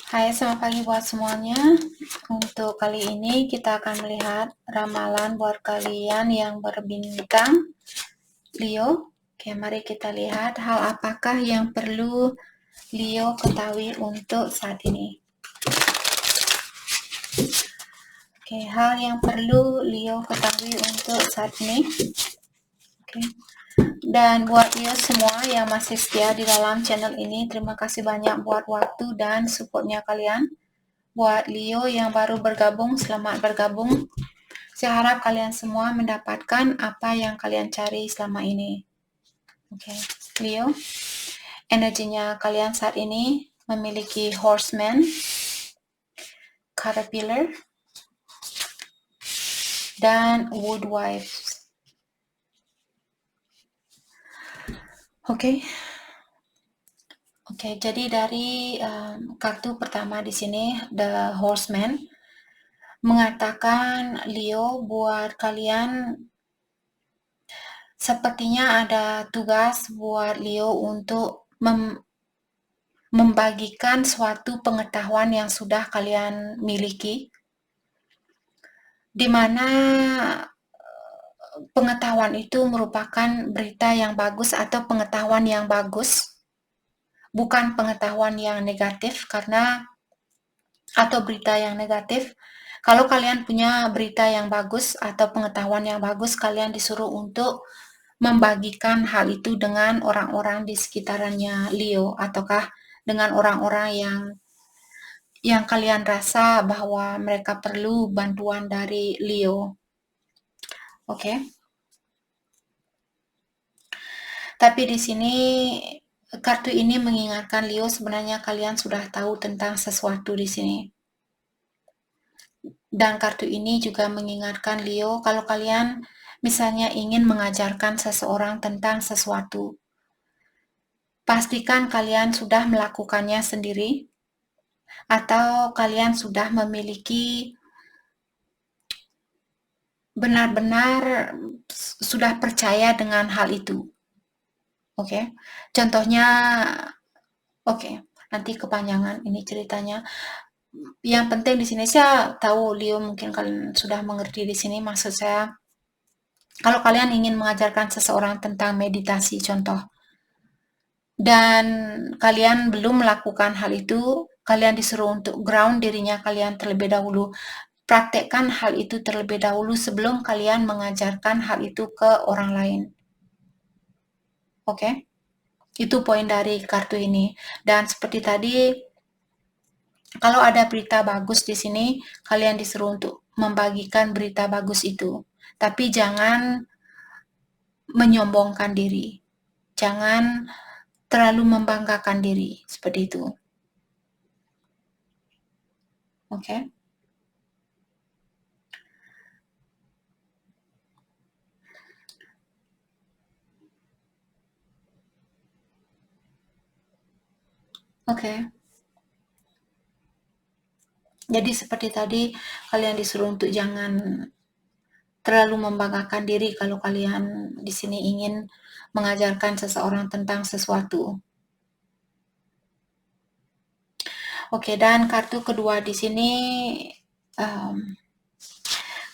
Hai, selamat pagi buat semuanya. Untuk kali ini kita akan melihat ramalan buat kalian yang berbintang Leo. Oke, mari kita lihat hal apakah yang perlu Leo ketahui untuk saat ini. Oke, hal yang perlu Leo ketahui untuk saat ini. Oke. Dan buat Leo semua yang masih setia di dalam channel ini, terima kasih banyak buat waktu dan supportnya kalian. Buat Leo yang baru bergabung, selamat bergabung. Saya harap kalian semua mendapatkan apa yang kalian cari selama ini. Oke, Leo, energinya kalian saat ini memiliki Horseman, Caterpillar, dan Woodwife. Oke, jadi dari kartu pertama di sini, The Horseman, mengatakan Leo buat kalian sepertinya ada tugas buat Leo untuk membagikan suatu pengetahuan yang sudah kalian miliki, di mana pengetahuan itu merupakan berita yang bagus atau pengetahuan yang bagus, bukan pengetahuan yang negatif, atau berita yang negatif. Kalau kalian punya berita yang bagus atau pengetahuan yang bagus, kalian disuruh untuk membagikan hal itu dengan orang-orang di sekitarannya Leo, ataukah dengan orang-orang yang kalian rasa bahwa mereka perlu bantuan dari Leo. Oke. Tapi di sini kartu ini mengingatkan Leo, sebenarnya kalian sudah tahu tentang sesuatu di sini. Dan kartu ini juga mengingatkan Leo, kalau kalian misalnya ingin mengajarkan seseorang tentang sesuatu, pastikan kalian sudah melakukannya sendiri, atau kalian sudah memiliki benar-benar sudah percaya dengan hal itu. Oke. Contohnya, oke, nanti kepanjangan ini ceritanya. Yang penting di sini saya tahu Leo mungkin kalian sudah mengerti di sini, maksud saya kalau kalian ingin mengajarkan seseorang tentang meditasi contoh, dan kalian belum melakukan hal itu, kalian disuruh untuk ground dirinya kalian terlebih dahulu. Praktekkan hal itu terlebih dahulu sebelum kalian mengajarkan hal itu ke orang lain. Oke? Itu poin dari kartu ini. Dan seperti tadi, kalau ada berita bagus di sini, kalian disuruh untuk membagikan berita bagus itu. Tapi jangan menyombongkan diri. Jangan terlalu membanggakan diri. Seperti itu. Oke? Oke. Jadi seperti tadi, kalian disuruh untuk jangan terlalu membanggakan diri kalau kalian di sini ingin mengajarkan seseorang tentang sesuatu. Oke, dan kartu kedua di sini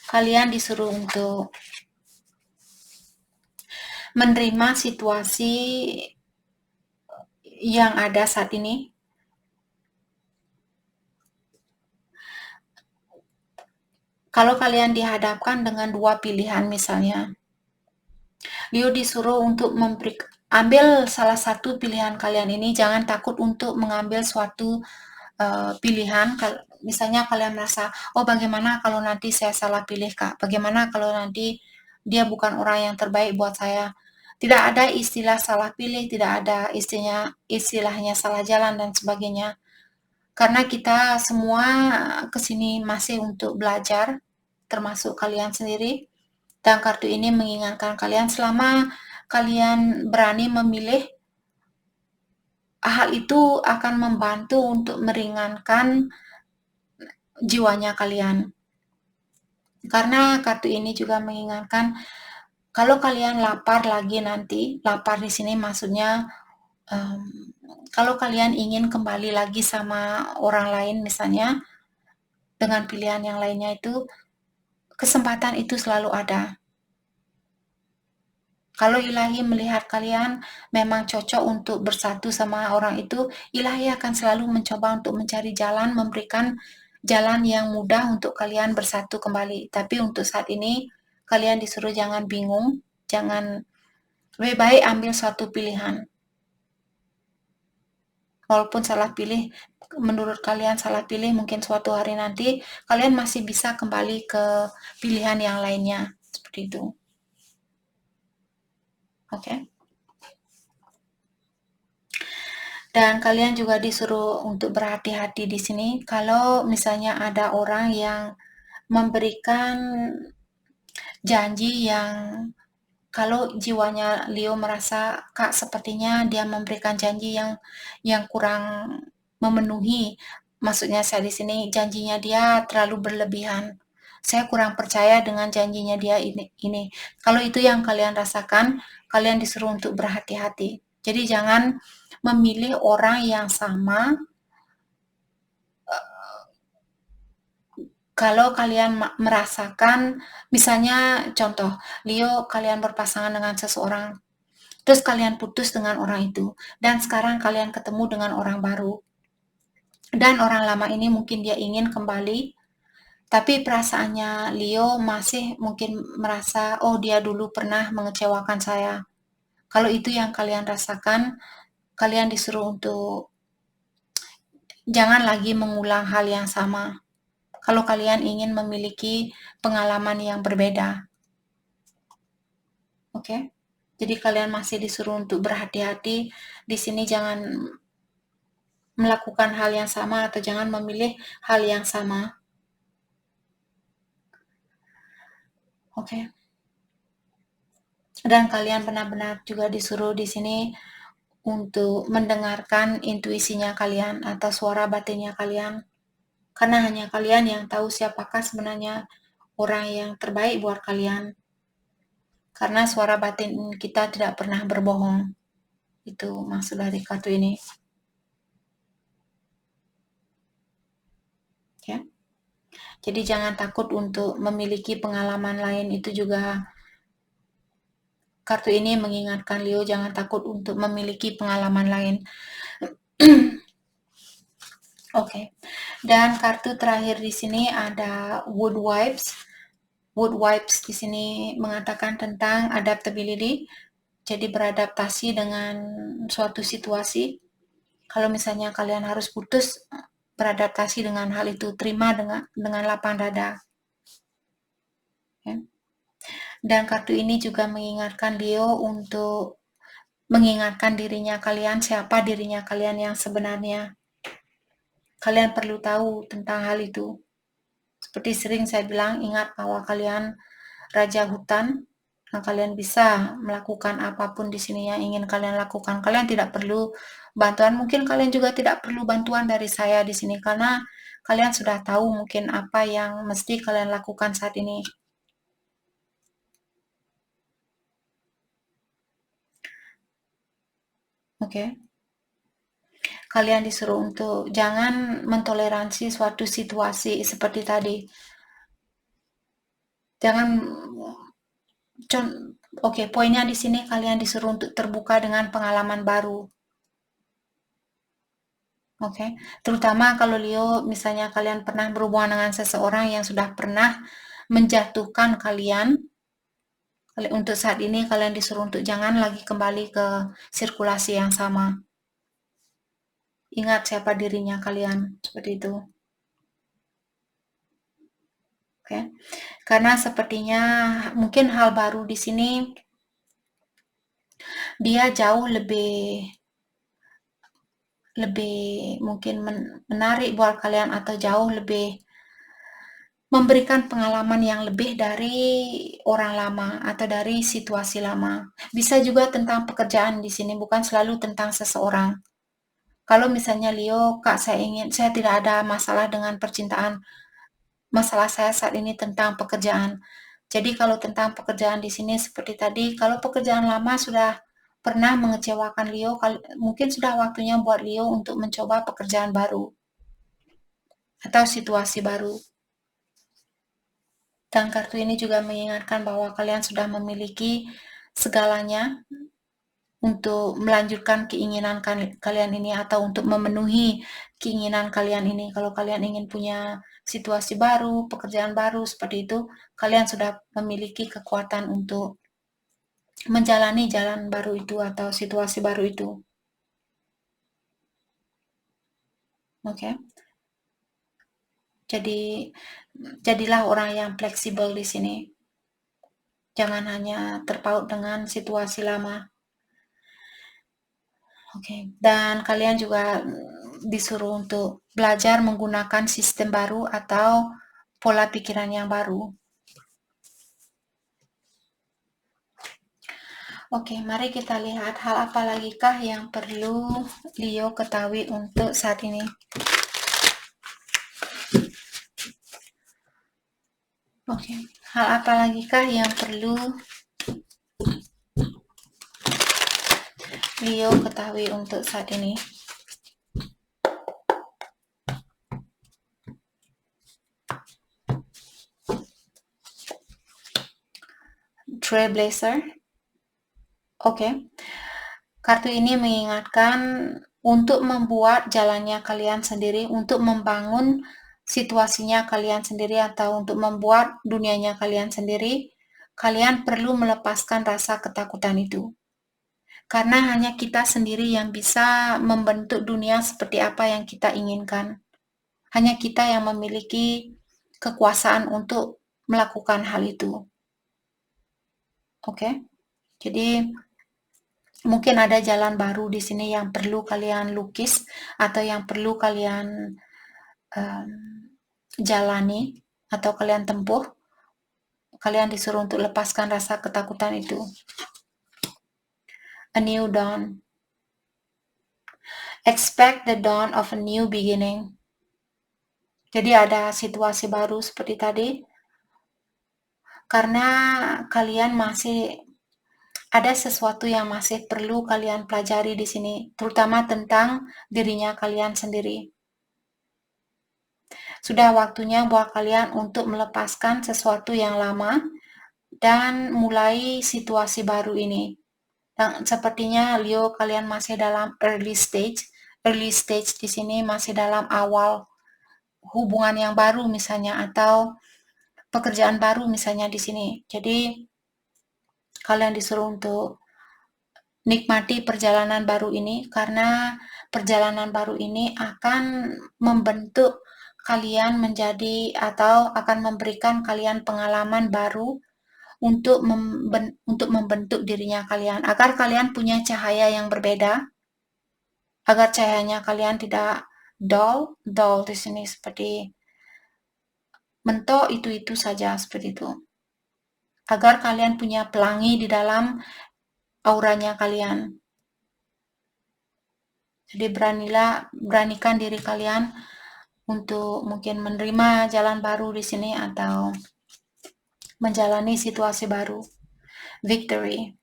kalian disuruh untuk menerima situasi yang ada saat ini. Kalau kalian dihadapkan dengan dua pilihan misalnya, Leo disuruh untuk ambil salah satu pilihan kalian ini, jangan takut untuk mengambil suatu pilihan. Misalnya kalian merasa, oh bagaimana kalau nanti saya salah pilih Kak, bagaimana kalau nanti dia bukan orang yang terbaik buat saya. Tidak ada istilah salah pilih, tidak ada istilahnya salah jalan dan sebagainya. Karena kita semua kesini masih untuk belajar, termasuk kalian sendiri. Dan kartu ini mengingatkan kalian selama kalian berani memilih, hal itu akan membantu untuk meringankan jiwanya kalian. Karena kartu ini juga mengingatkan kalau kalian lapar lagi nanti, lapar di sini maksudnya kalau kalian ingin kembali lagi sama orang lain misalnya, dengan pilihan yang lainnya itu, kesempatan itu selalu ada. Kalau ilahi melihat kalian memang cocok untuk bersatu sama orang itu, ilahi akan selalu mencoba untuk mencari jalan, memberikan jalan yang mudah untuk kalian bersatu kembali. Tapi untuk saat ini, kalian disuruh jangan bingung, jangan, lebih baik ambil suatu pilihan. Walaupun salah pilih, menurut kalian salah pilih, mungkin suatu hari nanti kalian masih bisa kembali ke pilihan yang lainnya. Seperti itu. Oke? Okay? Dan kalian juga disuruh untuk berhati-hati di sini kalau misalnya ada orang yang memberikan janji yang kalau jiwanya Leo merasa Kak sepertinya dia memberikan janji yang kurang memenuhi. Maksudnya saya di sini janjinya dia terlalu berlebihan. Saya kurang percaya dengan janjinya dia ini. Kalau itu yang kalian rasakan, kalian disuruh untuk berhati-hati. Jadi jangan memilih orang yang sama. Kalau kalian merasakan, misalnya contoh, Leo kalian berpasangan dengan seseorang, terus kalian putus dengan orang itu, dan sekarang kalian ketemu dengan orang baru, dan orang lama ini mungkin dia ingin kembali, tapi perasaannya Leo masih mungkin merasa, oh dia dulu pernah mengecewakan saya. Kalau itu yang kalian rasakan, kalian disuruh untuk jangan lagi mengulang hal yang sama. Kalau kalian ingin memiliki pengalaman yang berbeda. Oke? Okay? Jadi kalian masih disuruh untuk berhati-hati. Di sini jangan melakukan hal yang sama atau jangan memilih hal yang sama. Oke? Okay? Dan kalian benar-benar juga disuruh di sini untuk mendengarkan intuisinya kalian atau suara batinnya kalian. Karena hanya kalian yang tahu siapakah sebenarnya orang yang terbaik buat kalian. Karena suara batin kita tidak pernah berbohong. Itu maksud dari kartu ini. Ya. Jadi jangan takut untuk memiliki pengalaman lain, itu juga kartu ini mengingatkan Leo jangan takut untuk memiliki pengalaman lain. Oke. Dan kartu terakhir di sini ada Wood Wipes. Wood Wipes di sini mengatakan tentang adaptability. Jadi beradaptasi dengan suatu situasi. Kalau misalnya kalian harus putus, beradaptasi dengan hal itu, terima dengan lapang dada. Okay. Dan kartu ini juga mengingatkan Leo untuk mengingatkan dirinya kalian, siapa dirinya kalian yang sebenarnya. Kalian perlu tahu tentang hal itu. Seperti sering saya bilang, ingat bahwa kalian raja hutan, dan kalian bisa melakukan apapun di sini yang ingin kalian lakukan. Kalian tidak perlu bantuan, mungkin kalian juga tidak perlu bantuan dari saya di sini, karena kalian sudah tahu mungkin apa yang mesti kalian lakukan saat ini. Oke. Okay. Kalian disuruh untuk jangan mentoleransi suatu situasi seperti tadi. Jangan Oke, poinnya di sini kalian disuruh untuk terbuka dengan pengalaman baru. Oke, terutama kalau Leo misalnya kalian pernah berhubungan dengan seseorang yang sudah pernah menjatuhkan kalian. Untuk saat ini kalian disuruh untuk jangan lagi kembali ke sirkulasi yang sama. Ingat siapa dirinya kalian, seperti itu. Oke. Karena sepertinya mungkin hal baru di sini dia jauh lebih mungkin menarik buat kalian atau jauh lebih memberikan pengalaman yang lebih dari orang lama atau dari situasi lama. Bisa juga tentang pekerjaan di sini, bukan selalu tentang seseorang. Kalau misalnya Leo, Kak, saya tidak ada masalah dengan percintaan. Masalah saya saat ini tentang pekerjaan. Jadi kalau tentang pekerjaan di sini seperti tadi, kalau pekerjaan lama sudah pernah mengecewakan Leo, mungkin sudah waktunya buat Leo untuk mencoba pekerjaan baru atau situasi baru. Dan kartu ini juga mengingatkan bahwa kalian sudah memiliki segalanya untuk melanjutkan keinginan kalian ini atau untuk memenuhi keinginan kalian ini. Kalau kalian ingin punya situasi baru, pekerjaan baru seperti itu, kalian sudah memiliki kekuatan untuk menjalani jalan baru itu atau situasi baru itu. Oke. Jadi jadilah orang yang fleksibel di sini. Jangan hanya terpaut dengan situasi lama. Oke. Dan kalian juga disuruh untuk belajar menggunakan sistem baru atau pola pikiran yang baru. Oke, mari kita lihat hal apa lagi kah yang perlu Leo ketahui untuk saat ini. Oke, hal apa lagi kah yang perlu Leo ketahui untuk saat ini? Trailblazer. Oke. Kartu ini mengingatkan untuk membuat jalannya kalian sendiri, untuk membangun situasinya kalian sendiri atau untuk membuat dunianya kalian sendiri. Kalian perlu melepaskan rasa ketakutan itu. Karena hanya kita sendiri yang bisa membentuk dunia seperti apa yang kita inginkan. Hanya kita yang memiliki kekuasaan untuk melakukan hal itu. Oke? Jadi mungkin ada jalan baru di sini yang perlu kalian lukis atau yang perlu kalian jalani atau kalian tempuh. Kalian disuruh untuk lepaskan rasa ketakutan itu. A new dawn. Expect the dawn of a new beginning. Jadi ada situasi baru seperti tadi. Karena kalian masih ada sesuatu yang masih perlu kalian pelajari di sini, terutama tentang dirinya kalian sendiri. Sudah waktunya buat kalian untuk melepaskan sesuatu yang lama dan mulai situasi baru ini. Dan sepertinya Leo kalian masih dalam early stage. Early stage di sini masih dalam awal hubungan yang baru misalnya atau pekerjaan baru misalnya di sini. Jadi kalian disuruh untuk nikmati perjalanan baru ini karena perjalanan baru ini akan membentuk kalian menjadi atau akan memberikan kalian pengalaman baru untuk membentuk dirinya kalian agar kalian punya cahaya yang berbeda, agar cahayanya kalian tidak dull di sini seperti mentok itu saja seperti itu. Agar kalian punya pelangi di dalam auranya kalian. Jadi beranikan diri kalian untuk mungkin menerima jalan baru di sini atau menjalani situasi baru. Victory.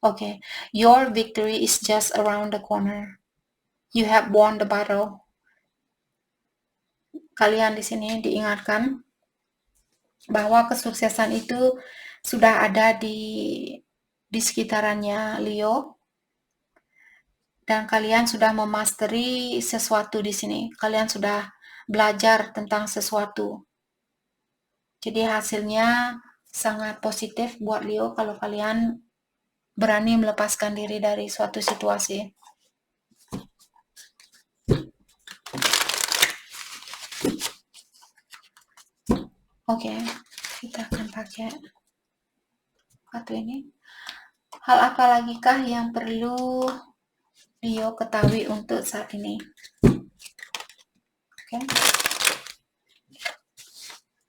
Okay, your victory is just around the corner. You have won the battle. Kalian di sini diingatkan bahwa kesuksesan itu sudah ada di sekitarannya Leo. Dan kalian sudah memasteri sesuatu di sini. Kalian sudah belajar tentang sesuatu. Jadi hasilnya sangat positif buat Leo kalau kalian berani melepaskan diri dari suatu situasi. Oke, kita akan pakai kartu ini. Hal apa lagi kah yang perlu Leo ketahui untuk saat ini? Oke.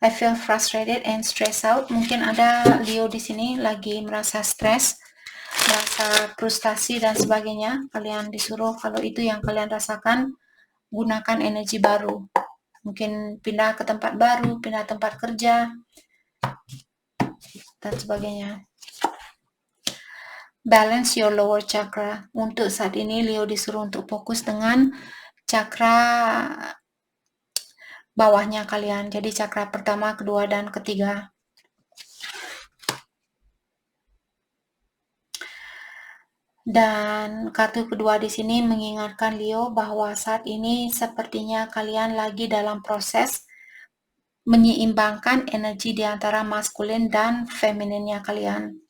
I feel frustrated and stressed out. Mungkin ada Leo di sini lagi merasa stres, merasa frustasi dan sebagainya. Kalian disuruh kalau itu yang kalian rasakan, gunakan energi baru. Mungkin pindah ke tempat baru, pindah tempat kerja, dan sebagainya. balance your lower chakra. Untuk saat ini Leo disuruh untuk fokus dengan cakra bawahnya kalian. Jadi cakra pertama, kedua, dan ketiga. Dan kartu kedua di sini mengingatkan Leo bahwa saat ini sepertinya kalian lagi dalam proses menyeimbangkan energi di antara maskulin dan femininnya kalian.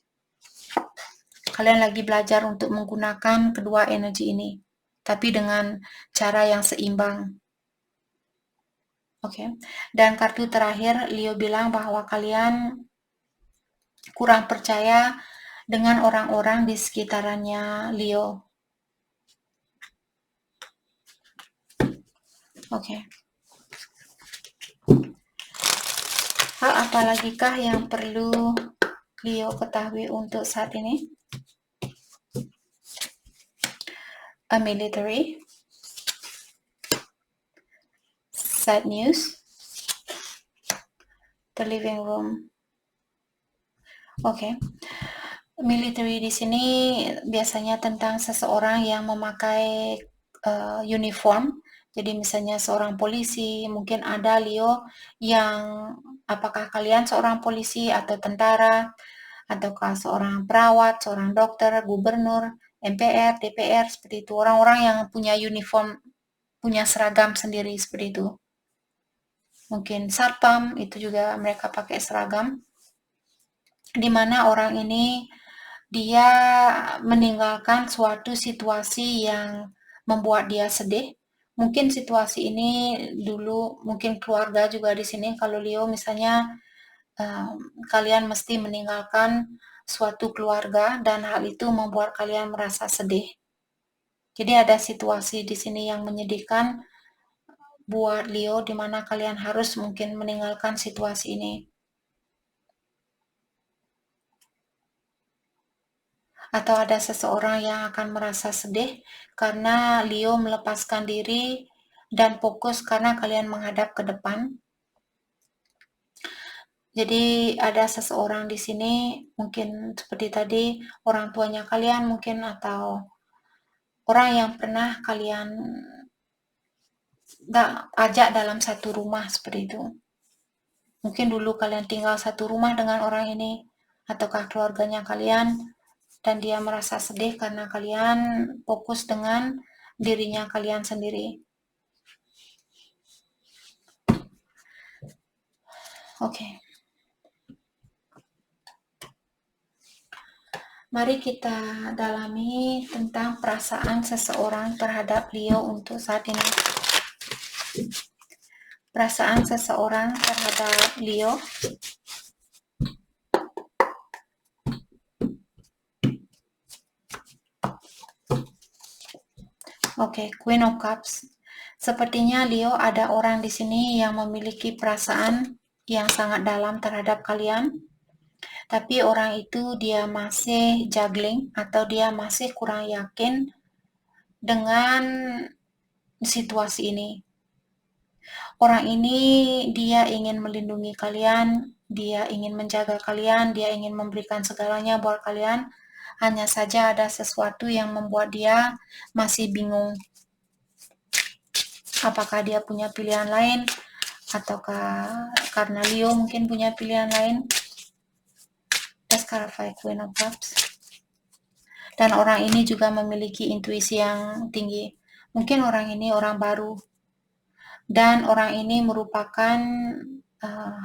Kalian lagi belajar untuk menggunakan kedua energi ini, tapi dengan cara yang seimbang. Oke. Dan kartu terakhir, Leo bilang bahwa kalian kurang percaya dengan orang-orang di sekitarannya Leo. Oke. Hal apa lagi kah yang perlu Leo ketahui untuk saat ini? A military, sad news, the living room. Oke. Military di sini biasanya tentang seseorang yang memakai uniform. Jadi misalnya seorang polisi, mungkin ada Leo yang apakah kalian seorang polisi atau tentara, ataukah seorang perawat, seorang dokter, gubernur, MPR, DPR, seperti itu. Orang-orang yang punya uniform, punya seragam sendiri seperti itu. Mungkin satpam, itu juga mereka pakai seragam. Di mana orang ini dia meninggalkan suatu situasi yang membuat dia sedih. Mungkin situasi ini dulu, mungkin keluarga juga di sini. Kalau Leo misalnya kalian mesti meninggalkan suatu keluarga dan hal itu membuat kalian merasa sedih. Jadi ada situasi di sini yang menyedihkan buat Leo, di mana kalian harus mungkin meninggalkan situasi ini. Atau ada seseorang yang akan merasa sedih karena Leo melepaskan diri dan fokus karena kalian menghadap ke depan. Jadi ada seseorang di sini, mungkin seperti tadi, orang tuanya kalian mungkin, atau orang yang pernah kalian ajak dalam satu rumah seperti itu. Mungkin dulu kalian tinggal satu rumah dengan orang ini, ataukah keluarganya kalian, dan dia merasa sedih karena kalian fokus dengan dirinya kalian sendiri. Oke. Mari kita dalami tentang perasaan seseorang terhadap Leo untuk saat ini. Perasaan seseorang terhadap Leo. Oke, Queen of Cups. Sepertinya Leo ada orang di sini yang memiliki perasaan yang sangat dalam terhadap kalian. Tapi orang itu dia masih juggling atau dia masih kurang yakin dengan situasi ini. Orang ini dia ingin melindungi kalian, dia ingin menjaga kalian, dia ingin memberikan segalanya buat kalian. Hanya saja ada sesuatu yang membuat dia masih bingung. Apakah dia punya pilihan lain, ataukah karena Leo mungkin punya pilihan lain? Let's clarify Queen of Cups. Dan orang ini juga memiliki intuisi yang tinggi. Mungkin orang ini orang baru. Dan orang ini merupakan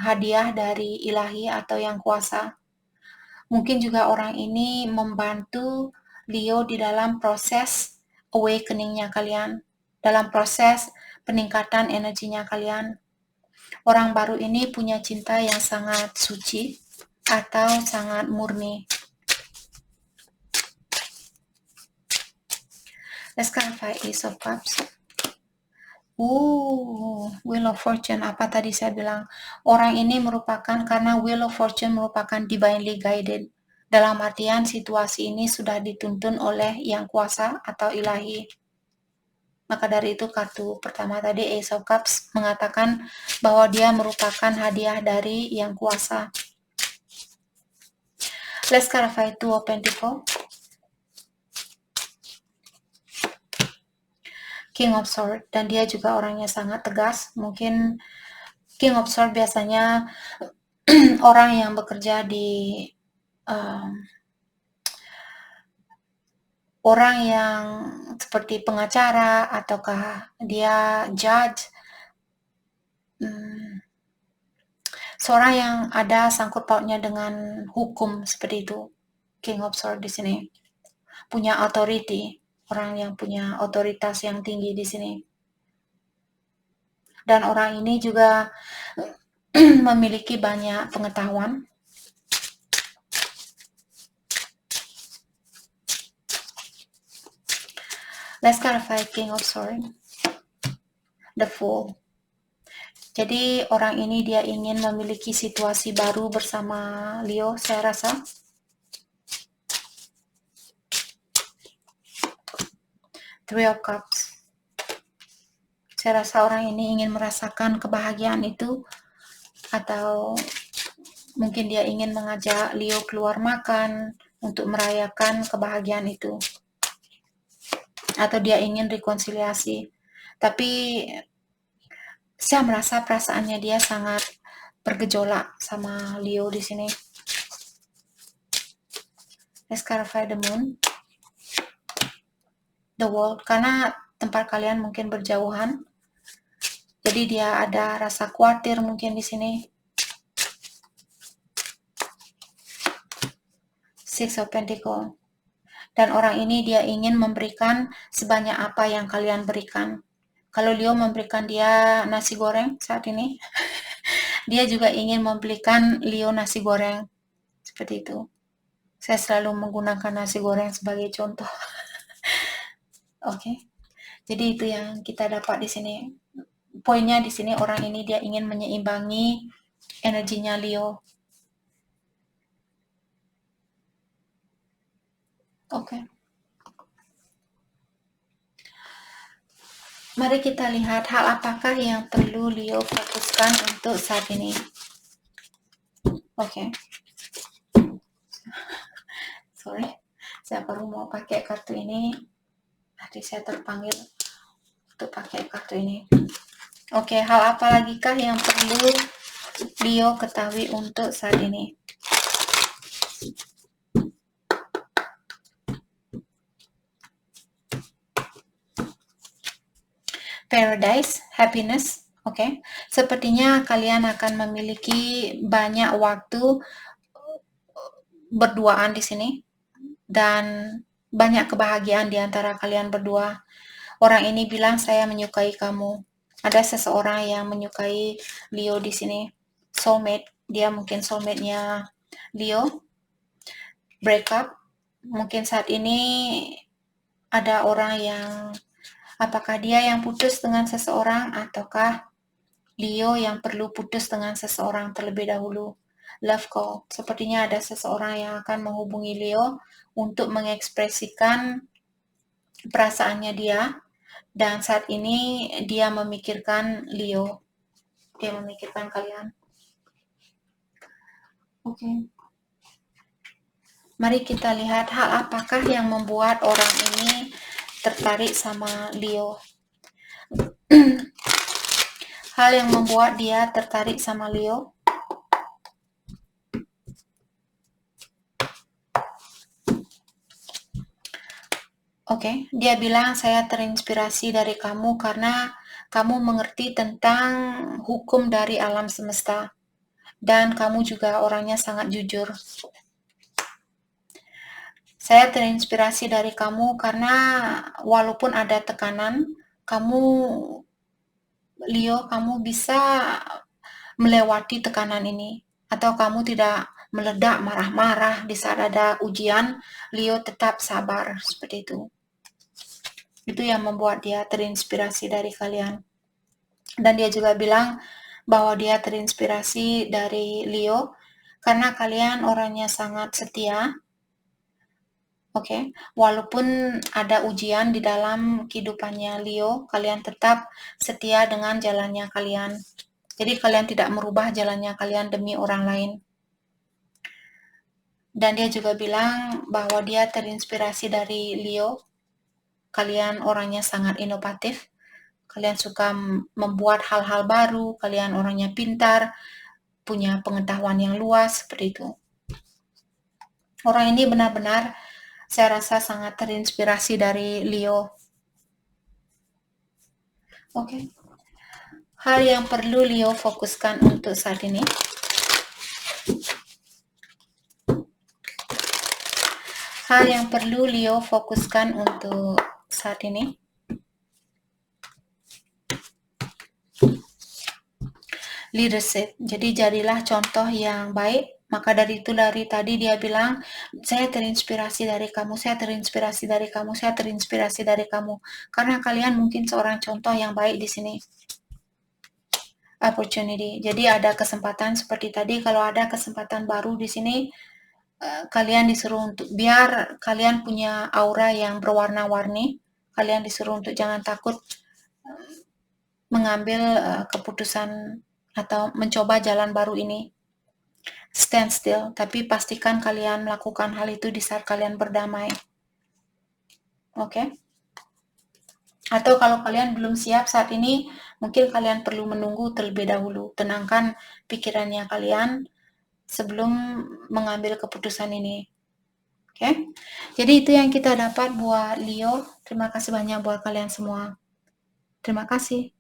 hadiah dari ilahi atau yang kuasa. Mungkin juga orang ini membantu Leo di dalam proses awakening-nya kalian. Dalam proses peningkatan energinya kalian. Orang baru ini punya cinta yang sangat suci atau sangat murni. Let's clarify Ace of Cups. Wheel of Fortune. Apa tadi saya bilang? Orang ini merupakan, karena Wheel of Fortune merupakan divinely guided. Dalam artian situasi ini sudah dituntun oleh yang kuasa atau ilahi. Maka dari itu kartu pertama tadi Ace of Cups mengatakan bahwa dia merupakan hadiah dari yang kuasa. Let's clarify Two of Pentacles. King of Swords, dan dia juga orangnya sangat tegas. Mungkin King of Swords biasanya orang yang bekerja di orang yang seperti pengacara ataukah dia judge, seorang yang ada sangkut pautnya dengan hukum seperti itu. King of Swords di sini punya authority, orang yang punya otoritas yang tinggi di sini. Dan orang ini juga memiliki banyak pengetahuan. Let's clarify King of Swords. The Fool. Jadi orang ini dia ingin memiliki situasi baru bersama Leo, saya rasa. Three of Cups. Saya rasa orang ini ingin merasakan kebahagiaan itu, atau mungkin dia ingin mengajak Leo keluar makan untuk merayakan kebahagiaan itu, atau dia ingin rekonsiliasi. Tapi saya merasa perasaannya dia sangat bergejolak sama Leo di sini. Let's clarify the Moon, the World, karena tempat kalian mungkin berjauhan. Jadi dia ada rasa khawatir mungkin di sini. Six of Pentacles. Dan orang ini dia ingin memberikan sebanyak apa yang kalian berikan. Kalau Leo memberikan dia nasi goreng saat ini, dia juga ingin memberikan Leo nasi goreng. Seperti itu. Saya selalu menggunakan nasi goreng sebagai contoh. Oke. Jadi itu yang kita dapat di sini. Poinnya di sini orang ini dia ingin menyeimbangi energinya Leo. Oke. Mari kita lihat hal apakah yang perlu Leo fokuskan untuk saat ini. Oke. Sorry, saya baru mau pakai kartu ini. Tadi saya terpanggil untuk pakai kartu ini. Oke, hal apa lagi kah yang perlu Leo ketahui untuk saat ini? Paradise, happiness. Oke. Sepertinya kalian akan memiliki banyak waktu berduaan di sini dan banyak kebahagiaan di antara kalian berdua. Orang ini bilang saya menyukai kamu. Ada seseorang yang menyukai Leo di sini. Soulmate, dia mungkin soulmate-nya Leo. Breakup, mungkin saat ini ada orang yang, apakah dia yang putus dengan seseorang ataukah Leo yang perlu putus dengan seseorang terlebih dahulu. Love call, sepertinya ada seseorang yang akan menghubungi Leo untuk mengekspresikan perasaannya dia, dan saat ini dia memikirkan Leo. Dia memikirkan kalian. Oke. Mari kita lihat hal apakah yang membuat orang ini tertarik sama Leo. Hal yang membuat dia tertarik sama Leo. Oke, dia bilang saya terinspirasi dari kamu karena kamu mengerti tentang hukum dari alam semesta. Dan kamu juga orangnya sangat jujur. Saya terinspirasi dari kamu karena walaupun ada tekanan, kamu, Leo, kamu bisa melewati tekanan ini. Atau kamu tidak meledak marah-marah di saat ada ujian, Leo tetap sabar, seperti itu. Itu yang membuat dia terinspirasi dari kalian. Dan dia juga bilang bahwa dia terinspirasi dari Leo karena kalian orangnya sangat setia. Oke, walaupun ada ujian di dalam kehidupannya Leo, kalian tetap setia dengan jalannya kalian. Jadi kalian tidak merubah jalannya kalian demi orang lain. Dan dia juga bilang bahwa dia terinspirasi dari Leo kalian orangnya sangat inovatif, kalian suka membuat hal-hal baru, kalian orangnya pintar, punya pengetahuan yang luas, seperti itu. Orang ini benar-benar saya rasa sangat terinspirasi dari Leo. Oke. Hal yang perlu Leo fokuskan untuk saat ini. Hal yang perlu Leo fokuskan untuk saat ini. Leadership. Jadi jadilah contoh yang baik. Maka dari itu dari tadi dia bilang, saya terinspirasi dari kamu, saya terinspirasi dari kamu, saya terinspirasi dari kamu. Karena kalian mungkin seorang contoh yang baik di sini. Opportunity. Jadi ada kesempatan seperti tadi, kalau ada kesempatan baru di sini, kalian disuruh untuk, biar kalian punya aura yang berwarna-warni, kalian disuruh untuk jangan takut mengambil keputusan atau mencoba jalan baru ini. Stand still, tapi pastikan kalian melakukan hal itu di saat kalian berdamai. Oke? Atau kalau kalian belum siap saat ini, mungkin kalian perlu menunggu terlebih dahulu. Tenangkan pikirannya kalian sebelum mengambil keputusan ini. Oke? Jadi itu yang kita dapat buat Leo. Terima kasih banyak buat kalian semua. Terima kasih.